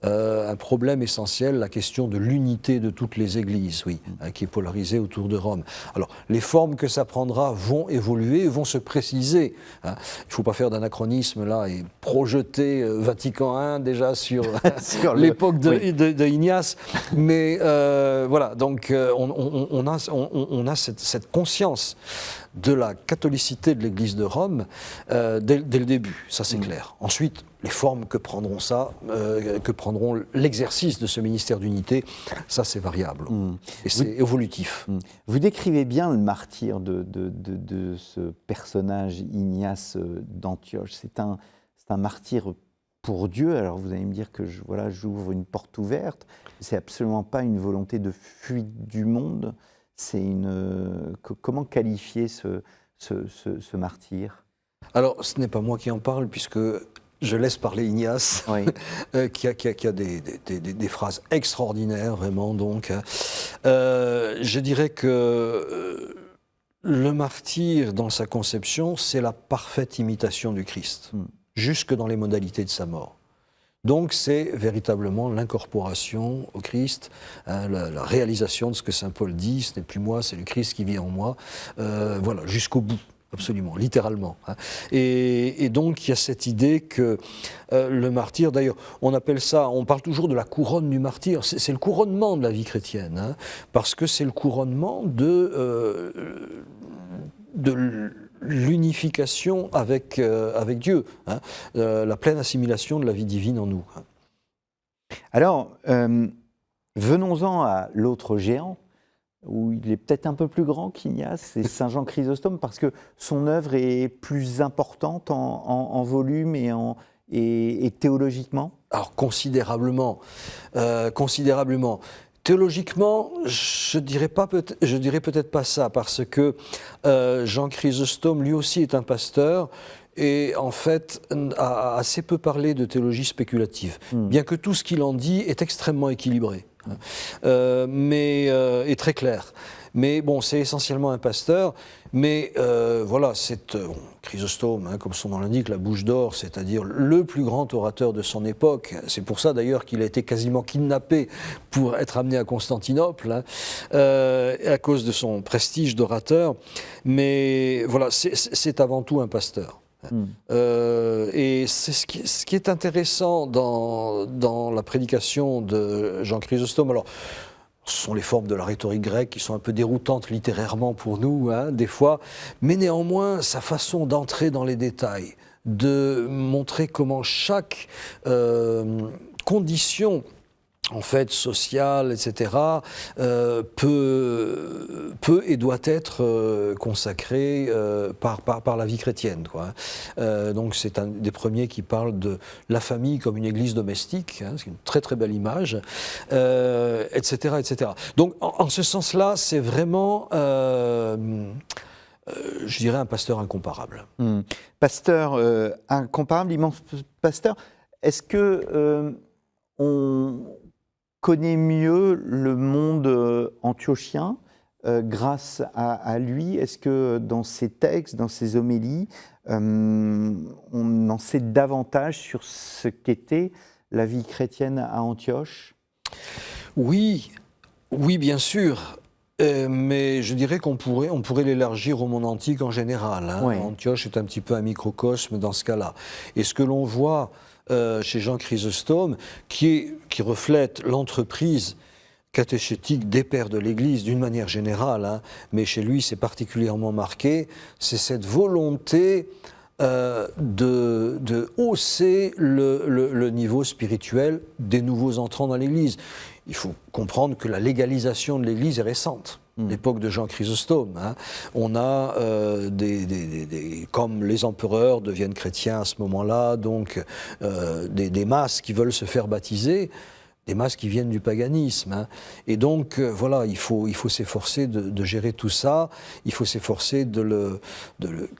un problème essentiel, la question de l'unité de toutes les églises, hein, qui est polarisée autour de Rome. Alors, les formes que ça prendra vont évoluer, vont se préciser, hein. Il ne faut pas faire d'anachronisme là et projeter Vatican I déjà sur l'époque de Ignace, mais voilà, donc on a cette conscience de la catholicité de l'Église de Rome dès le début, ça c'est clair. Ensuite, les formes que prendront l'exercice de ce ministère d'unité, ça c'est variable, et c'est évolutif. Vous décrivez bien le martyre de ce personnage Ignace d'Antioche. C'est un martyr pour Dieu. Alors vous allez me dire que j'ouvre une porte ouverte. C'est absolument pas une volonté de fuite du monde. Comment qualifier ce martyr? Alors, ce n'est pas moi qui en parle, puisque je laisse parler Ignace, qui a des phrases extraordinaires, vraiment. Donc, je dirais que le martyr, dans sa conception, c'est la parfaite imitation du Christ, jusque dans les modalités de sa mort. Donc c'est véritablement l'incorporation au Christ, hein, la réalisation de ce que saint Paul dit, ce n'est plus moi, c'est le Christ qui vit en moi, voilà, jusqu'au bout, absolument, littéralement, hein. Et donc il y a cette idée que le martyr, d'ailleurs, on parle toujours de la couronne du martyr, c'est le couronnement de la vie chrétienne, hein, parce que c'est le couronnement de l'unification avec Dieu, hein, la pleine assimilation de la vie divine en nous. Alors, venons-en à l'autre géant, où il est peut-être un peu plus grand qu'Ignace, c'est Saint Jean Chrysostome, parce que son œuvre est plus importante en volume et théologiquement. Alors, considérablement. Théologiquement, je dirais peut-être pas ça, parce que Jean Chrysostome, lui aussi, est un pasteur, et en fait a assez peu parlé de théologie spéculative, bien que tout ce qu'il en dit est extrêmement équilibré, mais est très clair. Mais bon, c'est essentiellement un pasteur. Mais voilà, c'est Chrysostome, comme son nom l'indique, la bouche d'or, c'est-à-dire le plus grand orateur de son époque. C'est pour ça d'ailleurs qu'il a été quasiment kidnappé pour être amené à Constantinople, à cause de son prestige d'orateur. Mais voilà, c'est avant tout un pasteur. Et c'est ce qui est intéressant dans la prédication de Jean Chrysostome. Alors, ce sont les formes de la rhétorique grecque qui sont un peu déroutantes littérairement pour nous, des fois, mais néanmoins, sa façon d'entrer dans les détails, de montrer comment chaque condition en fait, sociale, etc., peut et doit être consacrée par la vie chrétienne, quoi. Donc c'est un des premiers qui parle de la famille comme une église domestique, c'est une très très belle image, etc., etc. Donc en ce sens-là, c'est vraiment, je dirais, un pasteur incomparable. Pasteur incomparable, immense pasteur. Est-ce que on connaît mieux le monde antiochien grâce à lui? Est-ce que dans ses textes, dans ses homélies, on en sait davantage sur ce qu'était la vie chrétienne à Antioche? Oui, bien sûr. Mais je dirais qu'on pourrait l'élargir au monde antique en général. Oui. Antioche est un petit peu un microcosme dans ce cas-là. Et ce que l'on voit chez Jean Chrysostome, qui reflète l'entreprise catéchétique des pères de l'Église d'une manière générale, mais chez lui c'est particulièrement marqué, c'est cette volonté de hausser le niveau spirituel des nouveaux entrants dans l'Église. Il faut comprendre que la légalisation de l'Église est récente. L'époque de Jean Chrysostome. On a comme les empereurs deviennent chrétiens à ce moment-là, donc des masses qui veulent se faire baptiser, des masses qui viennent du paganisme. Et donc voilà, il faut s'efforcer de gérer tout ça, il faut s'efforcer de le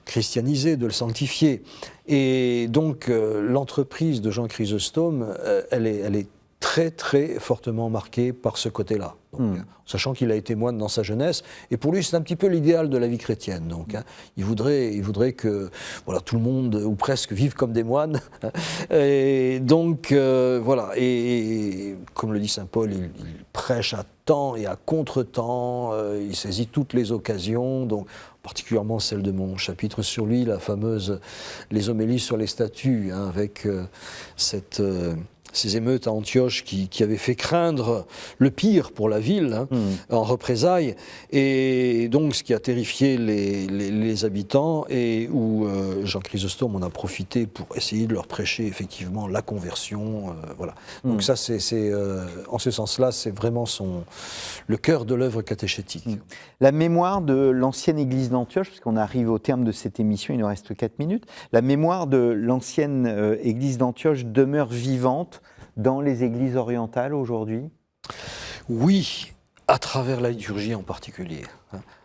christianiser, de le sanctifier. Et donc l'entreprise de Jean Chrysostome, elle est très très fortement marqué par ce côté-là. Donc, sachant qu'il a été moine dans sa jeunesse, et pour lui c'est un petit peu l'idéal de la vie chrétienne. Donc, il voudrait que voilà, tout le monde, ou presque, vive comme des moines. Et donc voilà, et comme le dit saint Paul, il prêche à temps et à contre-temps, il saisit toutes les occasions, donc particulièrement celle de mon chapitre sur lui, la fameuse les homélies sur les statues, avec ces émeutes à Antioche qui avaient fait craindre le pire pour la ville, en représailles, et donc ce qui a terrifié les habitants, et où Jean Chrysostome en a profité pour essayer de leur prêcher effectivement la conversion. Voilà. Donc ça, en ce sens-là, c'est vraiment le cœur de l'œuvre catéchétique. La mémoire de l'ancienne église d'Antioche, parce qu'on arrive au terme de cette émission, il nous reste 4 minutes, la mémoire de l'ancienne église d'Antioche demeure vivante dans les églises orientales aujourd'hui? Oui, à travers la liturgie en particulier.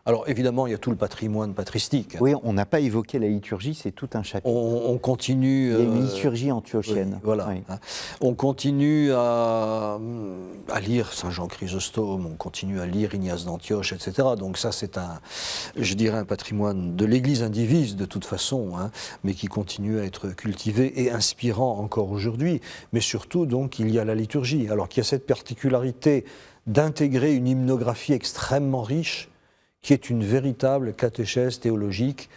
Alors évidemment, il y a tout le patrimoine patristique. Oui, on n'a pas évoqué la liturgie, c'est tout un chapitre. On continue... Il y a une liturgie antiochienne. Oui, voilà. Oui. On continue à lire Saint Jean Chrysostome, on continue à lire Ignace d'Antioche, etc. Donc ça, c'est je dirais, un patrimoine de l'Église indivise de toute façon, mais qui continue à être cultivé et inspirant encore aujourd'hui. Mais surtout, donc, il y a la liturgie. Alors qu'il y a cette particularité d'intégrer une hymnographie extrêmement riche, qui est une véritable catéchèse théologique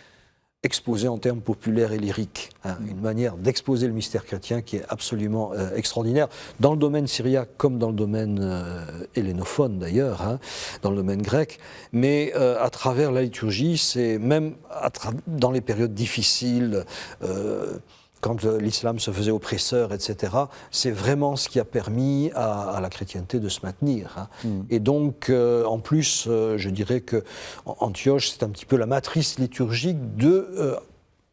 exposée en termes populaires et lyriques. Une manière d'exposer le mystère chrétien qui est absolument extraordinaire, dans le domaine syriaque comme dans le domaine hellénophone d'ailleurs, dans le domaine grec, mais à travers la liturgie, c'est même dans les périodes difficiles, quand l'islam se faisait oppresseur, etc., c'est vraiment ce qui a permis à la chrétienté de se maintenir. Et donc, en plus, je dirais que Antioche, c'est un petit peu la matrice liturgique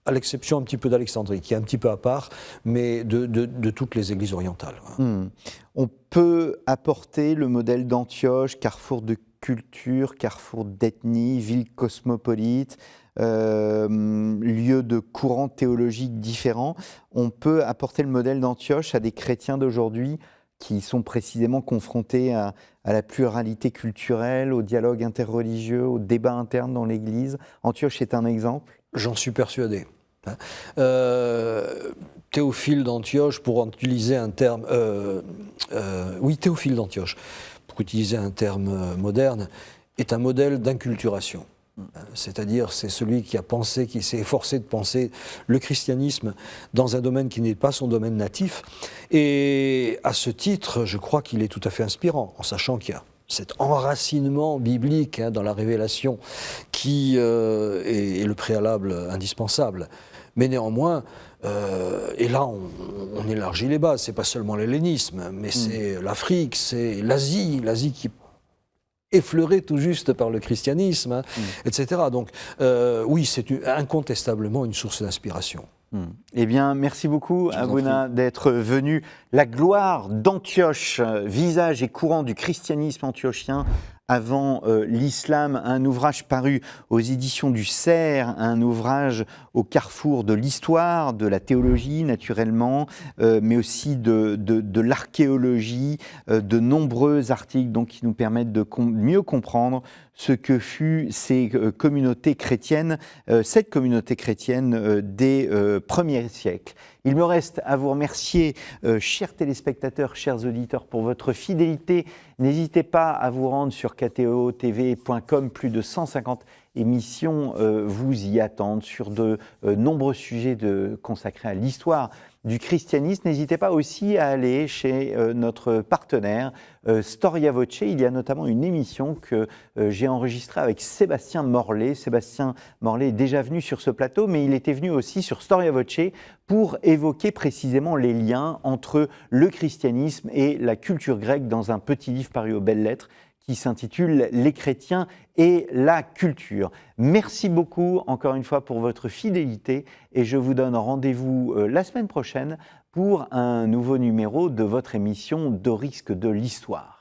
à l'exception un petit peu d'Alexandrie, qui est un petit peu à part, mais de toutes les églises orientales. On peut apporter le modèle d'Antioche, carrefour de culture, carrefour d'ethnie, ville cosmopolite, lieu de courants théologiques différents. On peut apporter le modèle d'Antioche à des chrétiens d'aujourd'hui qui sont précisément confrontés à la pluralité culturelle, au dialogue interreligieux, au débat interne dans l'Église. Antioche est un exemple? J'en suis persuadé. Théophile d'Antioche, pour utiliser un terme... Théophile d'Antioche, pour utiliser un terme moderne, est un modèle d'inculturation. C'est-à-dire, c'est celui qui a pensé, qui s'est efforcé de penser le christianisme dans un domaine qui n'est pas son domaine natif. Et à ce titre, je crois qu'il est tout à fait inspirant, en sachant qu'il y a cet enracinement biblique dans la révélation qui est le préalable indispensable. Mais néanmoins, et là on élargit les bases, c'est pas seulement l'hellénisme, mais c'est l'Afrique, c'est l'Asie qui effleuré tout juste par le christianisme, etc. Donc oui, c'est incontestablement une source d'inspiration. Eh bien, merci beaucoup, Abouna, d'être venu. La gloire d'Antioche, visage et courant du christianisme antiochien avant l'islam, un ouvrage paru aux éditions du Cerf, un ouvrage au carrefour de l'histoire, de la théologie naturellement, mais aussi de l'archéologie, de nombreux articles donc, qui nous permettent de mieux comprendre ce que fut ces communautés chrétiennes, cette communauté chrétienne des premiers siècles. Il me reste à vous remercier, chers téléspectateurs, chers auditeurs, pour votre fidélité. N'hésitez pas à vous rendre sur ktotv.com, plus de 150 émissions vous y attendent sur de nombreux sujets consacrés à l'histoire du christianisme. N'hésitez pas aussi à aller chez notre partenaire Storia Voce. Il y a notamment une émission que j'ai enregistrée avec Sébastien Morlet. Sébastien Morlet est déjà venu sur ce plateau, mais il était venu aussi sur Storia Voce pour évoquer précisément les liens entre le christianisme et la culture grecque dans un petit livre paru aux Belles Lettres qui s'intitule « Les chrétiens et la culture ». Merci beaucoup encore une fois pour votre fidélité et je vous donne rendez-vous la semaine prochaine pour un nouveau numéro de votre émission de risque de l'histoire.